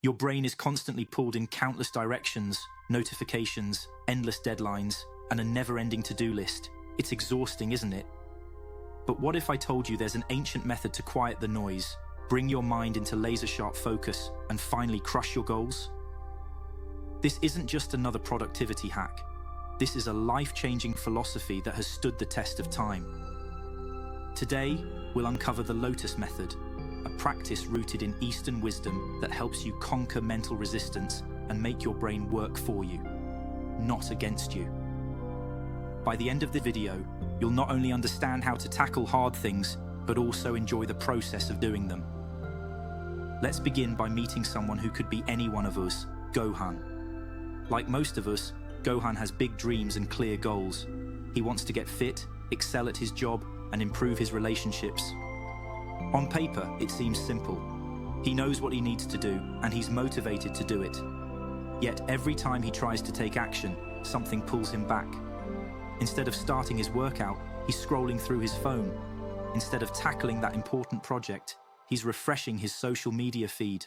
Your brain is constantly pulled in countless directions, notifications, endless deadlines, and a never-ending to-do list. It's exhausting, isn't it? But what if I told you there's an ancient method to quiet the noise, bring your mind into laser-sharp focus, and finally crush your goals? This isn't just another productivity hack. This is a life-changing philosophy that has stood the test of time. Today, we'll uncover the Lotus Method, a practice rooted in Eastern wisdom that helps you conquer mental resistance and make your brain work for you, not against you. By the end of the video, you'll not only understand how to tackle hard things, but also enjoy the process of doing them. Let's begin by meeting someone who could be any one of us, Gohan. Like most of us, Gohan has big dreams and clear goals. He wants to get fit, excel at his job, and improve his relationships. On paper, it seems simple. He knows what he needs to do, and he's motivated to do it. Yet every time he tries to take action, something pulls him back. Instead of starting his workout, he's scrolling through his phone. Instead of tackling that important project, he's refreshing his social media feed.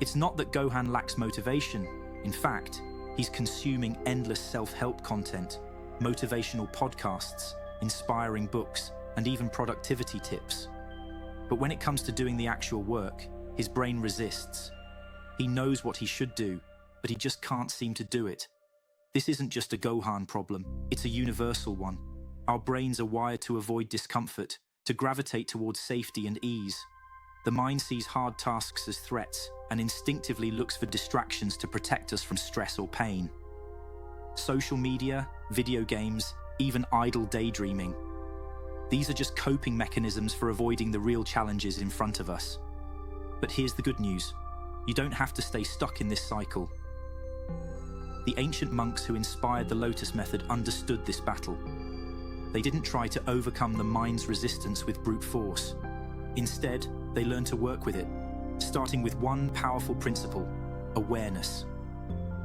It's not that Gohan lacks motivation. In fact, he's consuming endless self-help content, motivational podcasts, inspiring books, and even productivity tips. But when it comes to doing the actual work, his brain resists. He knows what he should do, but he just can't seem to do it. This isn't just a Gohan problem, it's a universal one. Our brains are wired to avoid discomfort, to gravitate towards safety and ease. The mind sees hard tasks as threats and instinctively looks for distractions to protect us from stress or pain. Social media, video games, even idle daydreaming. These are just coping mechanisms for avoiding the real challenges in front of us. But here's the good news. You don't have to stay stuck in this cycle. The ancient monks who inspired the Lotus Method understood this battle. They didn't try to overcome the mind's resistance with brute force. Instead, they learned to work with it, starting with one powerful principle: awareness.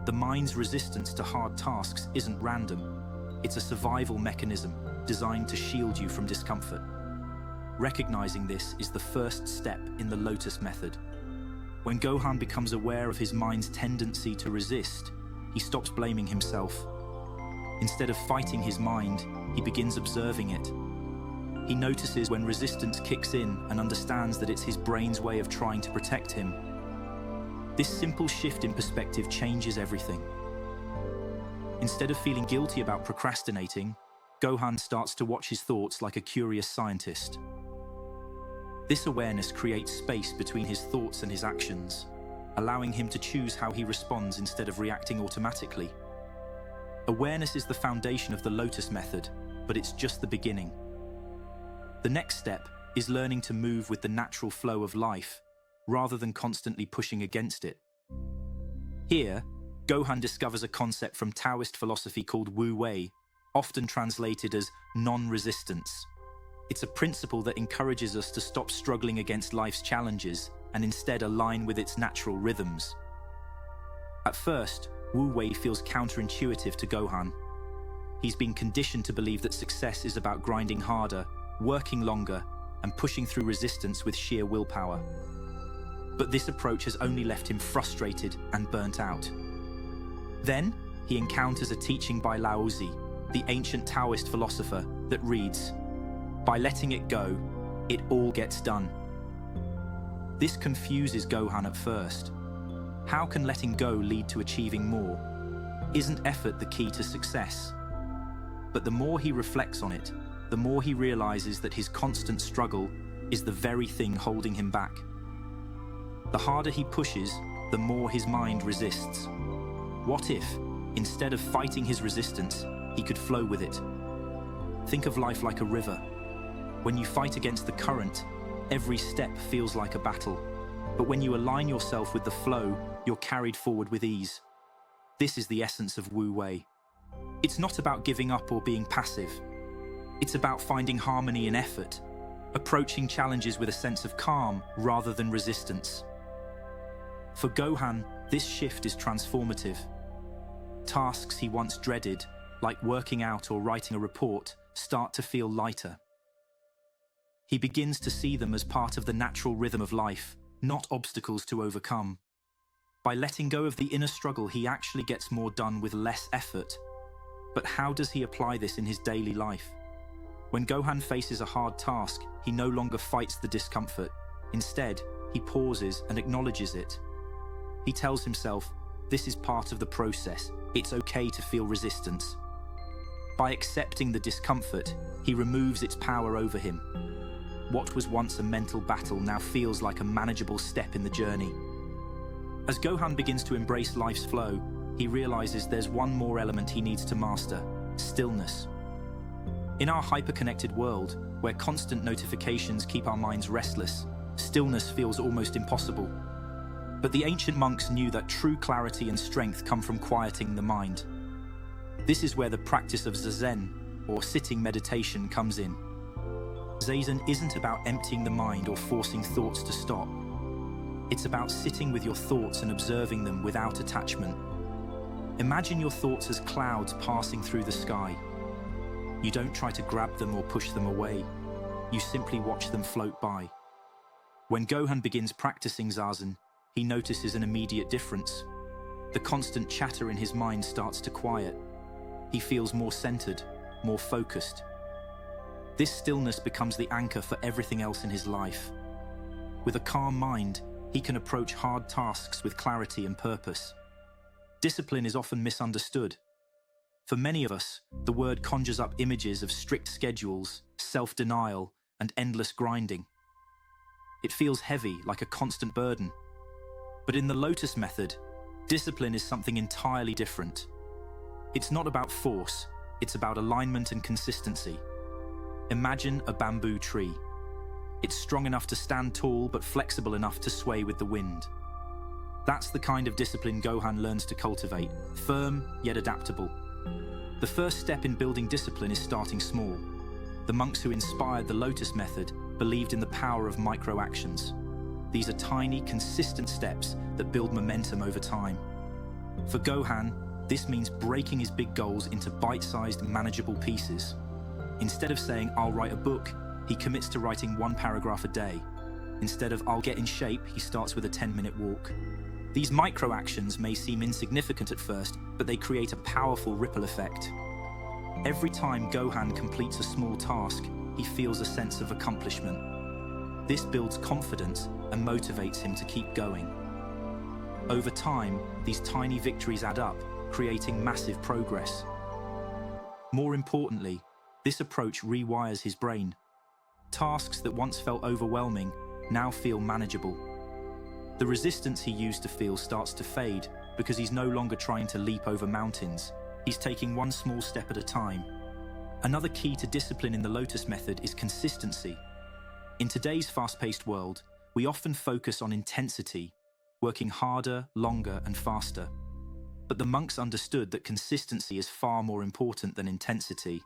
The mind's resistance to hard tasks isn't random. It's a survival mechanism designed to shield you from discomfort. Recognizing this is the first step in the Lotus Method. When Gohan becomes aware of his mind's tendency to resist, he stops blaming himself. Instead of fighting his mind, he begins observing it. He notices when resistance kicks in and understands that it's his brain's way of trying to protect him. This simple shift in perspective changes everything. Instead of feeling guilty about procrastinating, Gohan starts to watch his thoughts like a curious scientist. This awareness creates space between his thoughts and his actions, allowing him to choose how he responds instead of reacting automatically. Awareness is the foundation of the Lotus Method, but it's just the beginning. The next step is learning to move with the natural flow of life, rather than constantly pushing against it. Here, Gohan discovers a concept from Taoist philosophy called Wu Wei, often translated as non-resistance. It's a principle that encourages us to stop struggling against life's challenges and instead align with its natural rhythms. At first, Wu Wei feels counterintuitive to Gohan. He's been conditioned to believe that success is about grinding harder, working longer, and pushing through resistance with sheer willpower. But this approach has only left him frustrated and burnt out. Then, he encounters a teaching by Lao Tzu, the ancient Taoist philosopher, that reads, "By letting it go, it all gets done." This confuses Gohan at first. How can letting go lead to achieving more? Isn't effort the key to success? But the more he reflects on it, the more he realizes that his constant struggle is the very thing holding him back. The harder he pushes, the more his mind resists. What if, instead of fighting his resistance, he could flow with it? Think of life like a river. When you fight against the current, every step feels like a battle. But when you align yourself with the flow, you're carried forward with ease. This is the essence of Wu Wei. It's not about giving up or being passive. It's about finding harmony in effort, approaching challenges with a sense of calm rather than resistance. For Gohan, this shift is transformative. Tasks he once dreaded, like working out or writing a report, start to feel lighter. He begins to see them as part of the natural rhythm of life, not obstacles to overcome. By letting go of the inner struggle, he actually gets more done with less effort. But how does he apply this in his daily life? When Gohan faces a hard task, he no longer fights the discomfort. Instead, he pauses and acknowledges it. He tells himself, this is part of the process. It's okay to feel resistance. By accepting the discomfort, he removes its power over him. What was once a mental battle now feels like a manageable step in the journey. As Gohan begins to embrace life's flow, he realizes there's one more element he needs to master: stillness. In our hyper-connected world, where constant notifications keep our minds restless, stillness feels almost impossible. But the ancient monks knew that true clarity and strength come from quieting the mind. This is where the practice of zazen, or sitting meditation, comes in. Zazen isn't about emptying the mind or forcing thoughts to stop. It's about sitting with your thoughts and observing them without attachment. Imagine your thoughts as clouds passing through the sky. You don't try to grab them or push them away. You simply watch them float by. When Gohan begins practicing zazen, he notices an immediate difference. The constant chatter in his mind starts to quiet. He feels more centered, more focused. This stillness becomes the anchor for everything else in his life. With a calm mind, he can approach hard tasks with clarity and purpose. Discipline is often misunderstood. For many of us, the word conjures up images of strict schedules, self-denial, and endless grinding. It feels heavy, like a constant burden. But in the Lotus Method, discipline is something entirely different. It's not about force, it's about alignment and consistency. Imagine a bamboo tree. It's strong enough to stand tall, but flexible enough to sway with the wind. That's the kind of discipline Gohan learns to cultivate, firm yet adaptable. The first step in building discipline is starting small. The monks who inspired the Lotus Method believed in the power of micro-actions. These are tiny, consistent steps that build momentum over time. For Gohan, this means breaking his big goals into bite-sized, manageable pieces. Instead of saying, "I'll write a book," he commits to writing 1 paragraph a day. Instead of "I'll get in shape," he starts with a 10-minute walk. These micro-actions may seem insignificant at first, but they create a powerful ripple effect. Every time Gohan completes a small task, he feels a sense of accomplishment. This builds confidence and motivates him to keep going. Over time, these tiny victories add up, creating massive progress. More importantly, this approach rewires his brain. Tasks that once felt overwhelming now feel manageable. The resistance he used to feel starts to fade because he's no longer trying to leap over mountains. He's taking one small step at a time. Another key to discipline in the Lotus Method is consistency. In today's fast-paced world, we often focus on intensity, working harder, longer, and faster. But the monks understood that consistency is far more important than intensity.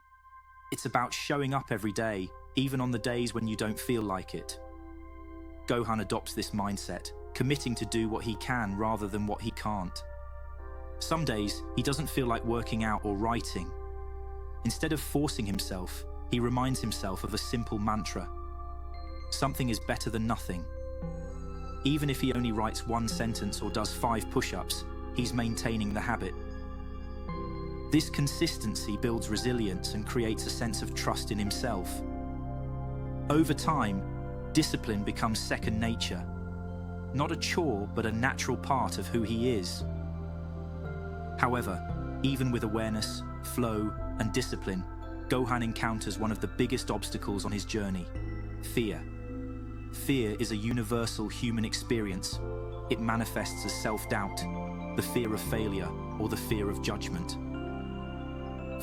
It's about showing up every day, even on the days when you don't feel like it. Gohan adopts this mindset, committing to do what he can rather than what he can't. Some days, he doesn't feel like working out or writing. Instead of forcing himself, he reminds himself of a simple mantra. Something is better than nothing. Even if he only writes 1 sentence or does 5 push-ups, he's maintaining the habit. This consistency builds resilience and creates a sense of trust in himself. Over time, discipline becomes second nature. Not a chore, but a natural part of who he is. However, even with awareness, flow, and discipline, Gohan encounters one of the biggest obstacles on his journey: fear. Fear is a universal human experience. It manifests as self-doubt, the fear of failure, or the fear of judgment.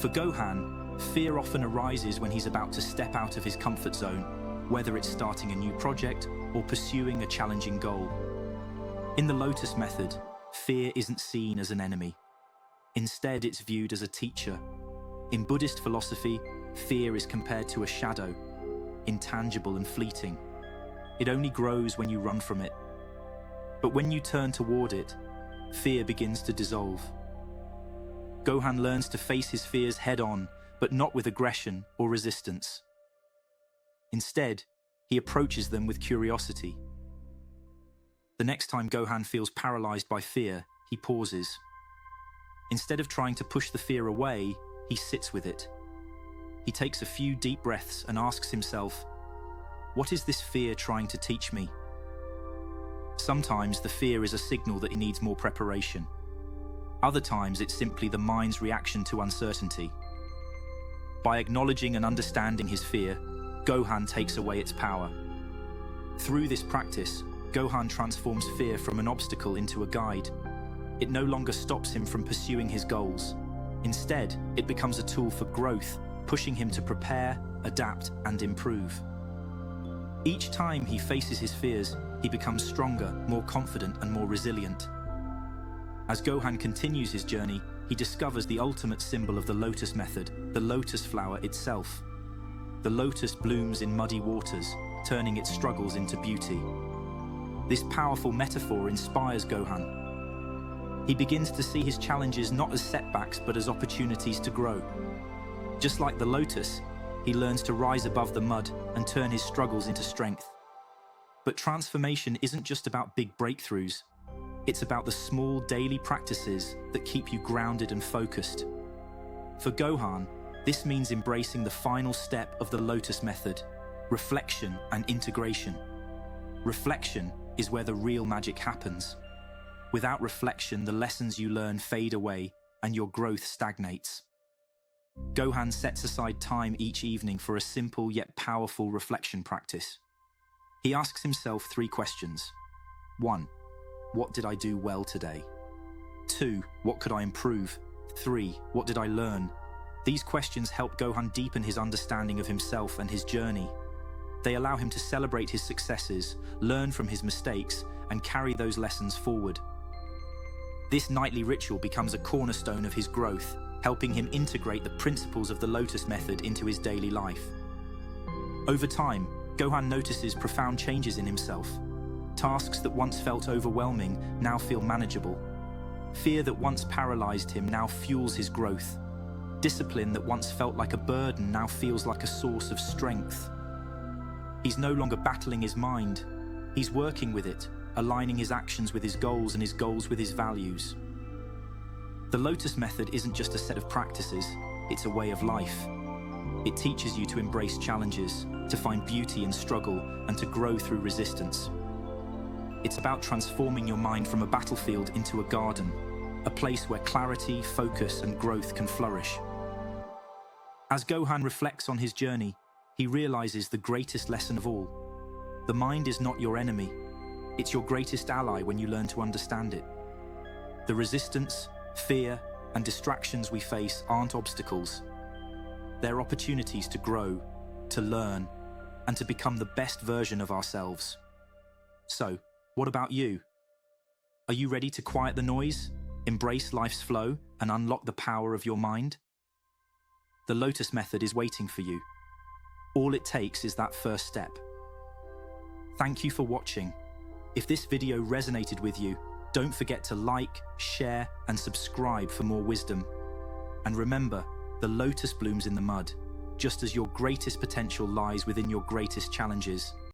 For Gohan, fear often arises when he's about to step out of his comfort zone, whether it's starting a new project or pursuing a challenging goal. In the Lotus Method, fear isn't seen as an enemy. Instead, it's viewed as a teacher. In Buddhist philosophy, fear is compared to a shadow, intangible and fleeting. It only grows when you run from it. But when you turn toward it, fear begins to dissolve. Gohan learns to face his fears head-on, but not with aggression or resistance. Instead, he approaches them with curiosity. The next time Gohan feels paralyzed by fear, he pauses. Instead of trying to push the fear away, he sits with it. He takes a few deep breaths and asks himself, what is this fear trying to teach me? Sometimes the fear is a signal that he needs more preparation. Other times it's simply the mind's reaction to uncertainty. By acknowledging and understanding his fear, Gohan takes away its power. Through this practice, Gohan transforms fear from an obstacle into a guide. It no longer stops him from pursuing his goals. Instead, it becomes a tool for growth, pushing him to prepare, adapt, and improve. Each time he faces his fears, he becomes stronger, more confident, and more resilient. As Gohan continues his journey, he discovers the ultimate symbol of the Lotus Method, the lotus flower itself. The lotus blooms in muddy waters, turning its struggles into beauty. This powerful metaphor inspires Gohan. He begins to see his challenges not as setbacks but as opportunities to grow. Just like the lotus, he learns to rise above the mud and turn his struggles into strength. But transformation isn't just about big breakthroughs. It's about the small daily practices that keep you grounded and focused. For Gohan, this means embracing the final step of the Lotus Method, reflection and integration. Reflection is where the real magic happens. Without reflection, the lessons you learn fade away and your growth stagnates. Gohan sets aside time each evening for a simple yet powerful reflection practice. He asks himself 3 questions. 1. What did I do well today? 2. What could I improve? 3. What did I learn? These questions help Gohan deepen his understanding of himself and his journey. They allow him to celebrate his successes, learn from his mistakes, and carry those lessons forward. This nightly ritual becomes a cornerstone of his growth, helping him integrate the principles of the Lotus Method into his daily life. Over time, Gohan notices profound changes in himself. Tasks that once felt overwhelming now feel manageable. Fear that once paralyzed him now fuels his growth. Discipline that once felt like a burden now feels like a source of strength. He's no longer battling his mind. He's working with it, aligning his actions with his goals and his goals with his values. The Lotus Method isn't just a set of practices, it's a way of life. It teaches you to embrace challenges, to find beauty in struggle, and to grow through resistance. It's about transforming your mind from a battlefield into a garden, a place where clarity, focus, and growth can flourish. As Gohan reflects on his journey, he realizes the greatest lesson of all. The mind is not your enemy. It's your greatest ally when you learn to understand it. The resistance, fear, and distractions we face aren't obstacles. They're opportunities to grow, to learn, and to become the best version of ourselves. So, what about you? Are you ready to quiet the noise, embrace life's flow, and unlock the power of your mind? The Lotus Method is waiting for you. All it takes is that first step. Thank you for watching. If this video resonated with you, don't forget to like, share, and subscribe for more wisdom. And remember, the lotus blooms in the mud, just as your greatest potential lies within your greatest challenges.